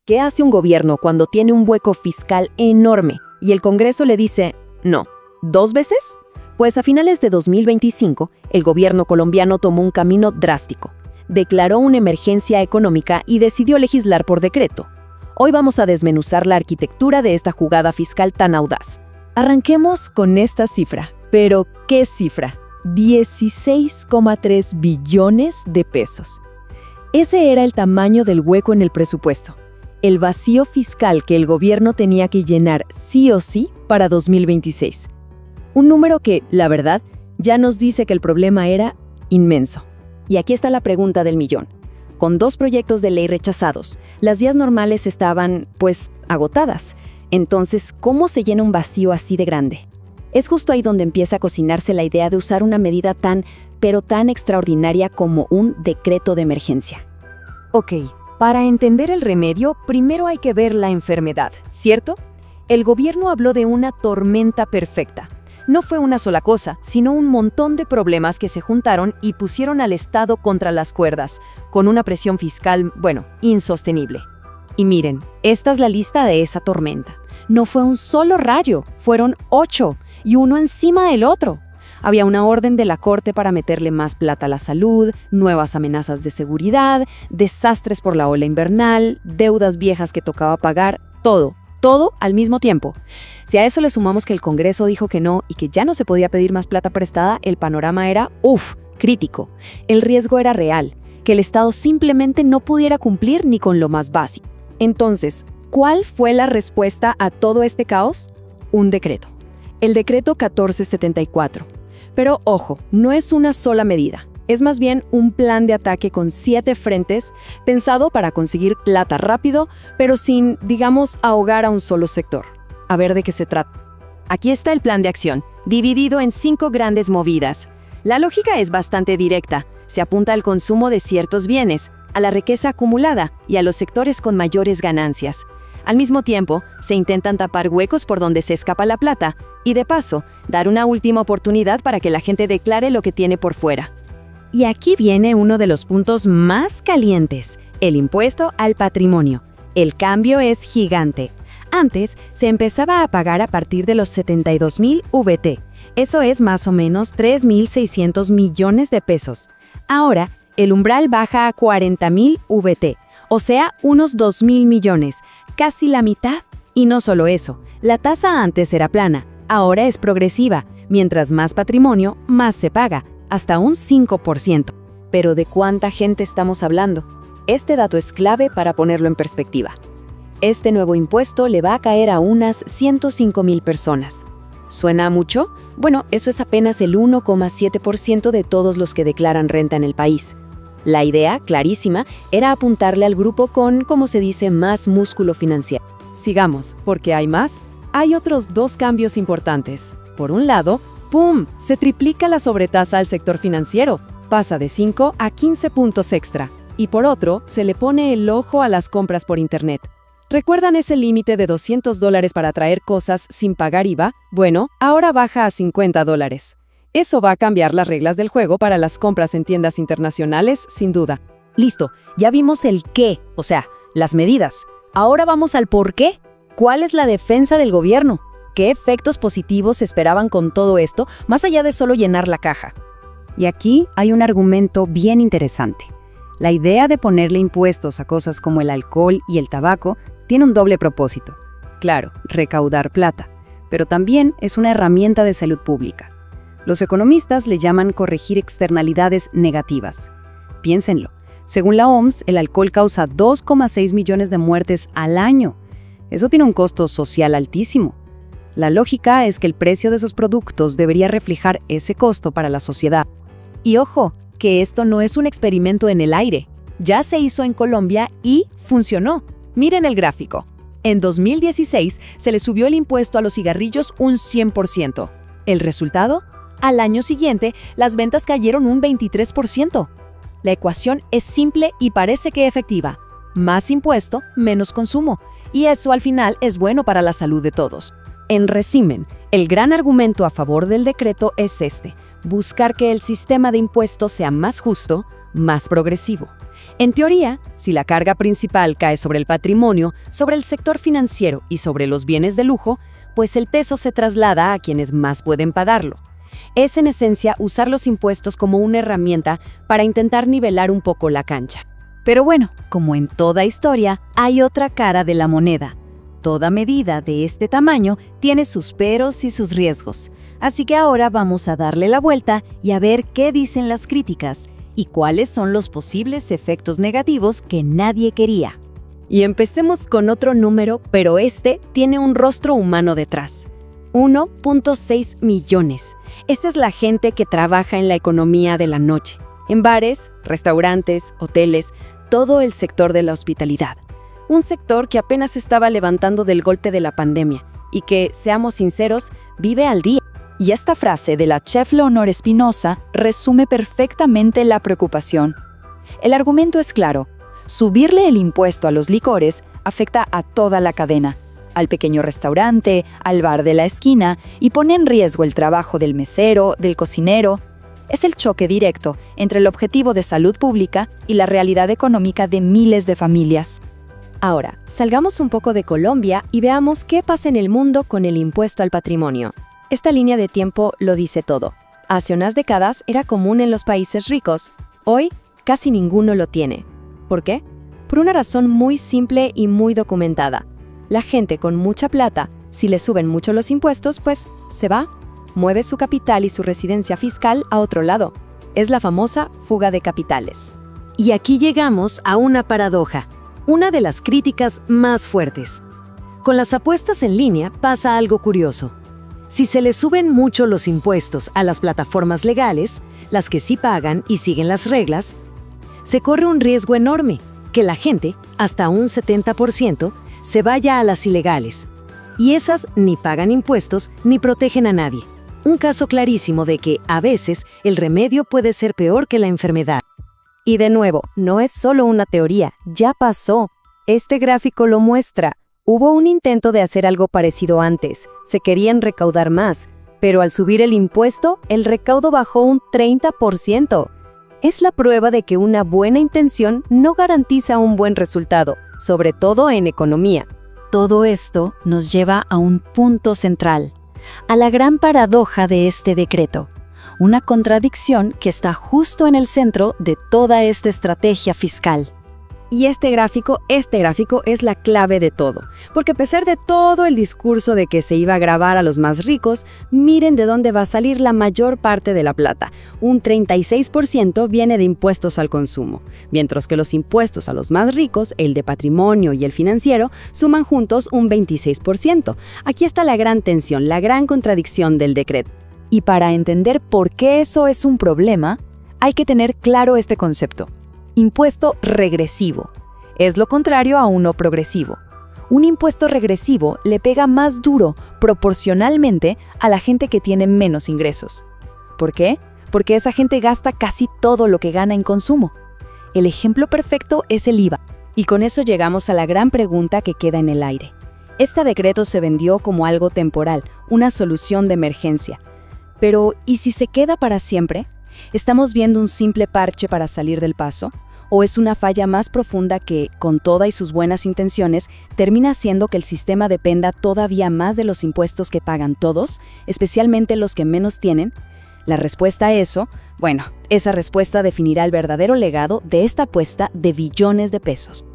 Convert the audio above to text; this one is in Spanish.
¿Qué hace un gobierno cuando tiene un hueco fiscal enorme y el Congreso le dice no? ¿2 veces? Pues a finales de 2025, el gobierno colombiano tomó un camino drástico. Declaró una emergencia económica y decidió legislar por decreto. Hoy vamos a desmenuzar la arquitectura de esta jugada fiscal tan audaz. Arranquemos con esta cifra. ¿Pero qué cifra? 16,3 billones de pesos. Ese era el tamaño del hueco en el presupuesto. El vacío fiscal que el gobierno tenía que llenar sí o sí para 2026. Un número que, la verdad, ya nos dice que el problema era inmenso. Y aquí está la pregunta del millón. Con 2 proyectos de ley rechazados, las vías normales estaban, agotadas. Entonces, ¿cómo se llena un vacío así de grande? Es justo ahí donde empieza a cocinarse la idea de usar una medida pero tan extraordinaria como un decreto de emergencia. Ok. Para entender el remedio, primero hay que ver la enfermedad, ¿cierto? El gobierno habló de una tormenta perfecta. No fue una sola cosa, sino un montón de problemas que se juntaron y pusieron al Estado contra las cuerdas, con una presión fiscal, insostenible. Y miren, esta es la lista de esa tormenta. No fue un solo rayo, fueron 8, y uno encima del otro. Había una orden de la Corte para meterle más plata a la salud, nuevas amenazas de seguridad, desastres por la ola invernal, deudas viejas que tocaba pagar, todo al mismo tiempo. Si a eso le sumamos que el Congreso dijo que no y que ya no se podía pedir más plata prestada, el panorama era, crítico. El riesgo era real, que el Estado simplemente no pudiera cumplir ni con lo más básico. Entonces, ¿cuál fue la respuesta a todo este caos? Un decreto. El decreto 1474. Pero ojo, no es una sola medida. Es más bien un plan de ataque con 7 frentes, pensado para conseguir plata rápido, pero sin, ahogar a un solo sector. A ver de qué se trata. Aquí está el plan de acción, dividido en 5 grandes movidas. La lógica es bastante directa. Se apunta al consumo de ciertos bienes, a la riqueza acumulada y a los sectores con mayores ganancias. Al mismo tiempo, se intentan tapar huecos por donde se escapa la plata y, de paso, dar una última oportunidad para que la gente declare lo que tiene por fuera. Y aquí viene uno de los puntos más calientes, el impuesto al patrimonio. El cambio es gigante. Antes, se empezaba a pagar a partir de los 72,000 VT. Eso es más o menos 3,600 millones de pesos. Ahora, el umbral baja a 40,000 VT, o sea, unos 2,000 millones, casi la mitad. Y no solo eso, la tasa antes era plana, ahora es progresiva. Mientras más patrimonio, más se paga, hasta un 5%. Pero ¿de cuánta gente estamos hablando? Este dato es clave para ponerlo en perspectiva. Este nuevo impuesto le va a caer a unas 105,000 personas. ¿Suena mucho? Bueno, eso es apenas el 1,7% de todos los que declaran renta en el país. La idea, clarísima, era apuntarle al grupo con, como se dice, más músculo financiero. Sigamos, porque hay más. Hay otros 2 cambios importantes. Por un lado, ¡pum!, se triplica la sobretasa al sector financiero. Pasa de 5 a 15 puntos extra. Y por otro, se le pone el ojo a las compras por Internet. ¿Recuerdan ese límite de $200 para traer cosas sin pagar IVA? Bueno, ahora baja a $50. Eso va a cambiar las reglas del juego para las compras en tiendas internacionales, sin duda. Listo, ya vimos el qué, o sea, las medidas. Ahora vamos al por qué. ¿Cuál es la defensa del gobierno? ¿Qué efectos positivos se esperaban con todo esto, más allá de solo llenar la caja? Y aquí hay un argumento bien interesante. La idea de ponerle impuestos a cosas como el alcohol y el tabaco tiene un doble propósito. Claro, recaudar plata, pero también es una herramienta de salud pública. Los economistas le llaman corregir externalidades negativas. Piénsenlo. Según la OMS, el alcohol causa 2,6 millones de muertes al año. Eso tiene un costo social altísimo. La lógica es que el precio de esos productos debería reflejar ese costo para la sociedad. Y ojo, que esto no es un experimento en el aire. Ya se hizo en Colombia y funcionó. Miren el gráfico. En 2016 se le subió el impuesto a los cigarrillos un 100%. ¿El resultado? Al año siguiente, las ventas cayeron un 23%. La ecuación es simple y parece que efectiva. Más impuesto, menos consumo. Y eso al final es bueno para la salud de todos. En resumen, el gran argumento a favor del decreto es este: buscar que el sistema de impuestos sea más justo, más progresivo. En teoría, si la carga principal cae sobre el patrimonio, sobre el sector financiero y sobre los bienes de lujo, pues el peso se traslada a quienes más pueden pagarlo. Es en esencia usar los impuestos como una herramienta para intentar nivelar un poco la cancha. Pero bueno, como en toda historia, hay otra cara de la moneda. Toda medida de este tamaño tiene sus peros y sus riesgos. Así que ahora vamos a darle la vuelta y a ver qué dicen las críticas y cuáles son los posibles efectos negativos que nadie quería. Y empecemos con otro número, pero este tiene un rostro humano detrás. 1.6 millones. Esa es la gente que trabaja en la economía de la noche, en bares, restaurantes, hoteles, todo el sector de la hospitalidad. Un sector que apenas estaba levantando del golpe de la pandemia y que, seamos sinceros, vive al día. Y esta frase de la chef Leonor Espinosa resume perfectamente la preocupación. El argumento es claro. Subirle el impuesto a los licores afecta a toda la cadena, al pequeño restaurante, al bar de la esquina, y pone en riesgo el trabajo del mesero, del cocinero. Es el choque directo entre el objetivo de salud pública y la realidad económica de miles de familias. Ahora, salgamos un poco de Colombia y veamos qué pasa en el mundo con el impuesto al patrimonio. Esta línea de tiempo lo dice todo. Hace unas décadas era común en los países ricos. Hoy, casi ninguno lo tiene. ¿Por qué? Por una razón muy simple y muy documentada. La gente con mucha plata, si le suben mucho los impuestos, pues se va, mueve su capital y su residencia fiscal a otro lado. Es la famosa fuga de capitales. Y aquí llegamos a una paradoja, una de las críticas más fuertes. Con las apuestas en línea pasa algo curioso. Si se le suben mucho los impuestos a las plataformas legales, las que sí pagan y siguen las reglas, se corre un riesgo enorme, que la gente, hasta un 70%, se vaya a las ilegales. Y esas ni pagan impuestos ni protegen a nadie. Un caso clarísimo de que, a veces, el remedio puede ser peor que la enfermedad. Y de nuevo, no es solo una teoría, ya pasó. Este gráfico lo muestra. Hubo un intento de hacer algo parecido antes, se querían recaudar más, pero al subir el impuesto, el recaudo bajó un 30%. Es la prueba de que una buena intención no garantiza un buen resultado, sobre todo en economía. Todo esto nos lleva a un punto central, a la gran paradoja de este decreto, una contradicción que está justo en el centro de toda esta estrategia fiscal. Y este gráfico es la clave de todo, porque a pesar de todo el discurso de que se iba a gravar a los más ricos, miren de dónde va a salir la mayor parte de la plata. Un 36% viene de impuestos al consumo, mientras que los impuestos a los más ricos, el de patrimonio y el financiero, suman juntos un 26%. Aquí está la gran tensión, la gran contradicción del decreto. Y para entender por qué eso es un problema, hay que tener claro este concepto. Impuesto regresivo. Es lo contrario a uno progresivo. Un impuesto regresivo le pega más duro proporcionalmente a la gente que tiene menos ingresos. ¿Por qué? Porque esa gente gasta casi todo lo que gana en consumo. El ejemplo perfecto es el IVA. Y con eso llegamos a la gran pregunta que queda en el aire. Este decreto se vendió como algo temporal, una solución de emergencia. Pero, ¿y si se queda para siempre? ¿Estamos viendo un simple parche para salir del paso? ¿O es una falla más profunda que, con todas y sus buenas intenciones, termina haciendo que el sistema dependa todavía más de los impuestos que pagan todos, especialmente los que menos tienen? La respuesta a eso, esa respuesta definirá el verdadero legado de esta apuesta de billones de pesos.